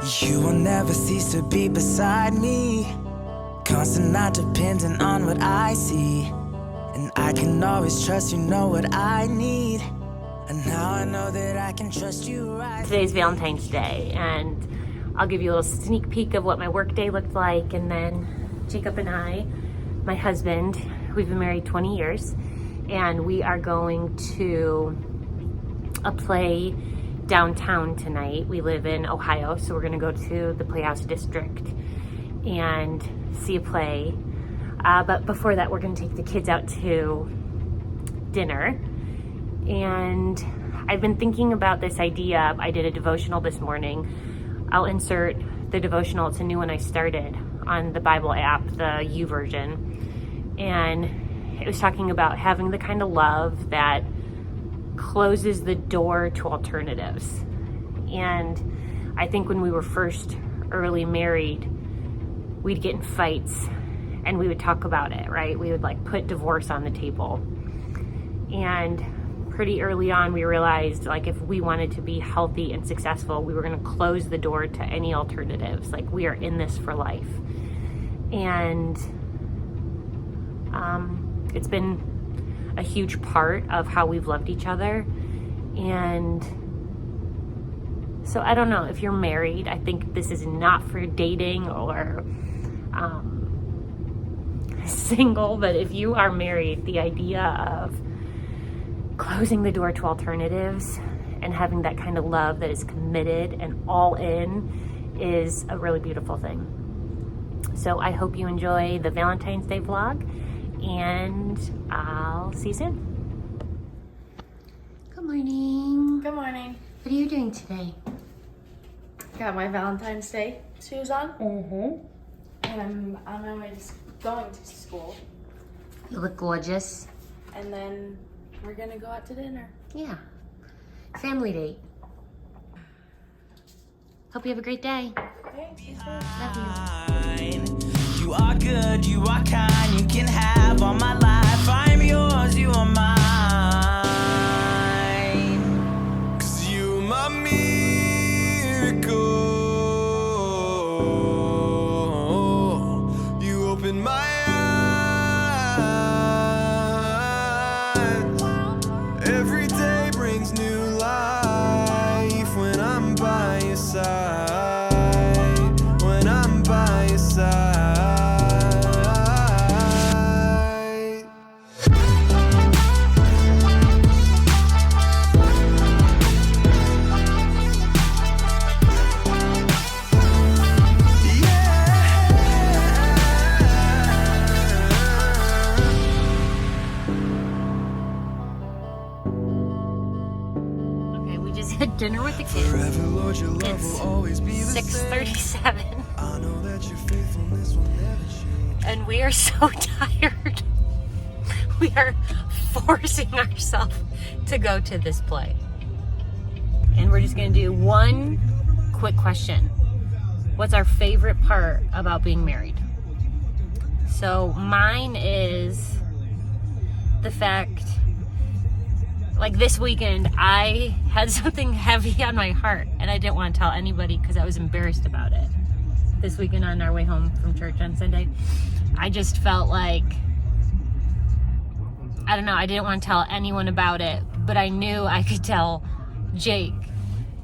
You will never cease to be beside me. Constant, not dependent on what I see. And I can always trust you know what I need. And now I know that I can trust you right. Today's Valentine's Day, and I'll give you a little sneak peek of what my work day looked like. And then Jacob and I, my husband, we've been married 20 years, and we are going to a play downtown tonight. We live in Ohio, so we're gonna go to the Playhouse District and see a play. But before that, we're gonna take the kids out to dinner. And I've been thinking about this idea. I did a devotional this morning. I'll insert the devotional. It's a new one I started on the Bible app, the U version. And it was talking about having the kind of love that closes the door to alternatives. And I think when we were first early married, we'd get in fights and we would talk about it, right? We would like put divorce on the table. And pretty early on, we realized like if we wanted to be healthy and successful, we were going to close the door to any alternatives. Like, we are in this for life. And it's been a huge part of how we've loved each other. And so I don't know if you're married. I think this is not for dating or single, but if you are married, the idea of closing the door to alternatives and having that kind of love that is committed and all in is a really beautiful thing. So I hope you enjoy the Valentine's Day vlog, and I'll see you soon. Good morning. Good morning. What are you doing today? Got my Valentine's Day shoes on. Mm-hmm. And I'm on my way going to school. You look gorgeous. And then we're gonna go out to dinner. Yeah. Family date. Hope you have a great day. Thanks. Love you. You are good, you are kind, you can have all my life. I'm yours, you are mine. 'Cause you my miracle. You open my eyes. Every day brings new life when I'm by your side. When I'm by your side. Okay, we just had dinner with the kids. Forever, Lord, your love It's will always be the 6:37, same. I know that your faithfulness will never change. and we are so tired. We are forcing ourselves to go to this play. And we're just gonna do one quick question. What's our favorite part about being married? So mine is the fact, like this weekend, I had something heavy on my heart and I didn't want to tell anybody because I was embarrassed about it. This weekend on our way home from church on Sunday, I just felt like, I don't know, I didn't want to tell anyone about it, but I knew I could tell Jake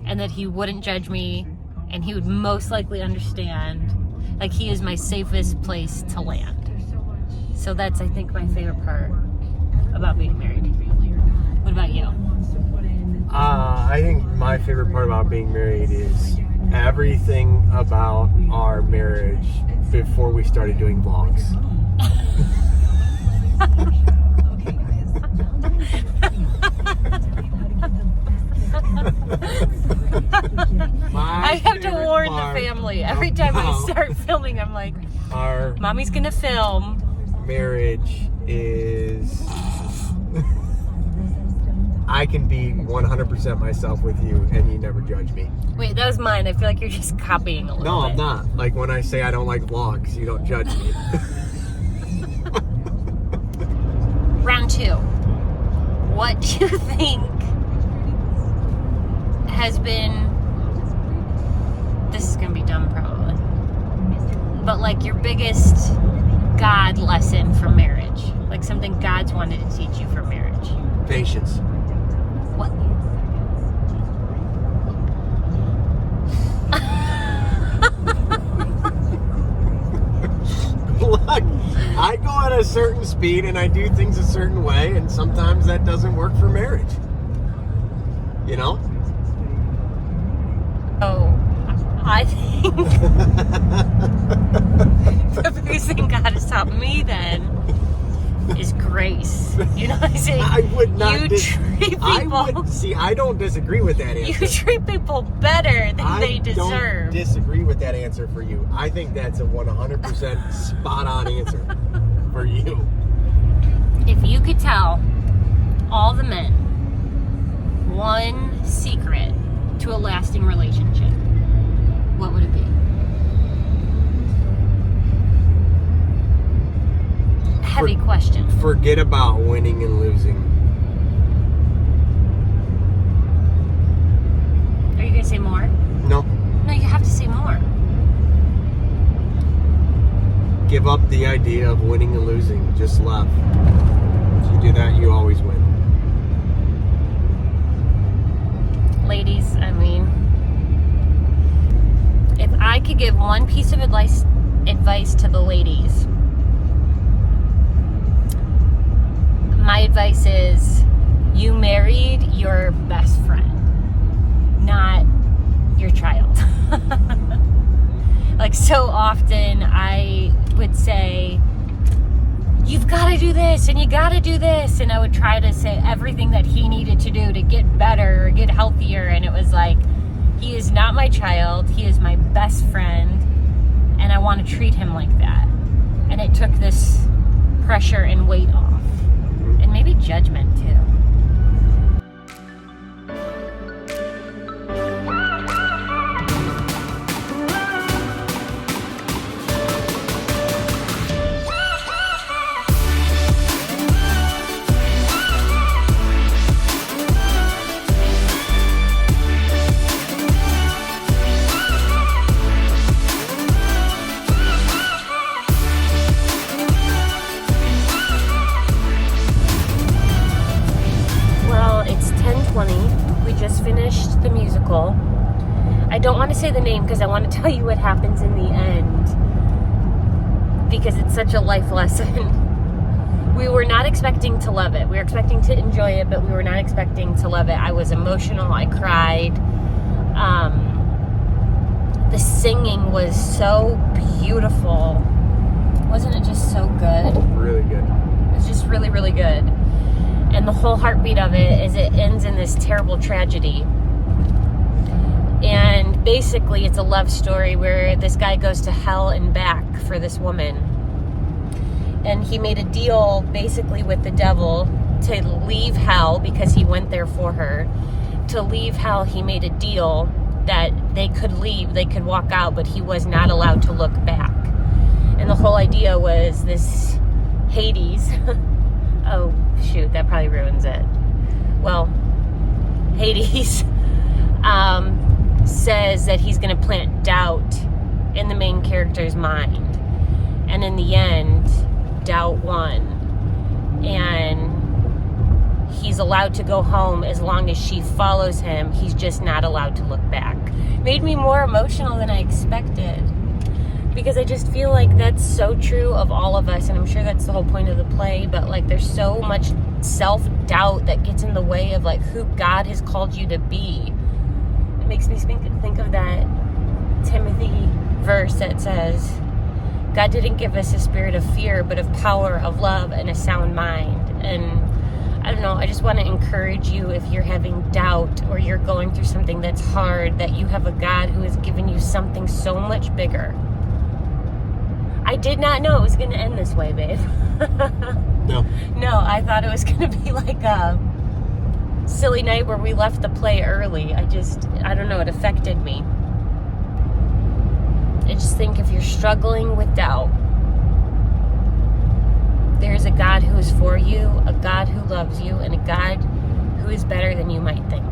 and that he wouldn't judge me and he would most likely understand. Like, he is my safest place to land. So that's, I think, my favorite part about being married. What about you? I think my favorite part about being married is everything about our marriage before we started doing vlogs. I have to warn the family. Every time I start filming, I'm like, Our Mommy's gonna film. marriage is... I can be 100% myself with you and you never judge me. Wait, that was mine. I feel like you're just copying a little No, bit. I'm not. Like when I say I don't like vlogs, you don't judge me. Round two. What do you think has been... This is gonna be dumb probably. But like your biggest God lesson from marriage. Like something God's wanted to teach you from marriage. Patience. What? Look, I go at a certain speed and I do things a certain way, and sometimes that doesn't work for marriage. You know? Oh, I think the biggest thing God has taught me then is grace. You know what I'm saying? I would not. You treat people. I don't disagree with that answer. You treat people better than they deserve. I don't disagree with that answer for you. I think that's a 100% spot on answer for you. If you could tell all the men one secret to a lasting relationship, what would it be? Heavy question. Forget about winning and losing. Are you going to say more? No. No, you have to say more. Give up the idea of winning and losing. Just love. If you do that, you always win. Ladies, I mean, if I could give one piece of advice to the ladies, my advice is you married your best friend, not your child. Like so often I would say, you've got to do this and you got to do this, and I would try to say everything that he needed to do to get better or get healthier, and it was like, he is not my child, he is my best friend, and I want to treat him like that. And it took this pressure and weight off, and maybe judgment too. We just finished the musical. I don't want to say the name because I want to tell you what happens in the end, because it's such a life lesson. We were not expecting to love it. We were expecting to enjoy it, but we were not expecting to love it. I was emotional. I cried. The singing was so beautiful. Wasn't it just so good? Really good. It was just really, really good. And the whole heartbeat of it is it ends in this terrible tragedy. And basically it's a love story where this guy goes to hell and back for this woman. And he made a deal basically with the devil to leave hell, because he went there for her. To leave hell, he made a deal that they could leave, they could walk out, but he was not allowed to look back. And the whole idea was this Hades... Oh, shoot, that probably ruins it. Well, Hades says that he's going to plant doubt in the main character's mind. And in the end, doubt won. And he's allowed to go home as long as she follows him. He's just not allowed to look back. Made me more emotional than I expected, because I just feel like that's so true of all of us, and I'm sure that's the whole point of the play, but like there's so much self-doubt that gets in the way of like who God has called you to be. It makes me think of that Timothy verse that says, God didn't give us a spirit of fear, but of power, of love, and a sound mind. And I don't know, I just want to encourage you, if you're having doubt or you're going through something that's hard, that you have a God who has given you something so much bigger. I did not know it was going to end this way, babe. No. No, I thought it was going to be like a silly night where we left the play early. I don't know, it affected me. I just think if you're struggling with doubt, there's a God who is for you, a God who loves you, and a God who is better than you might think.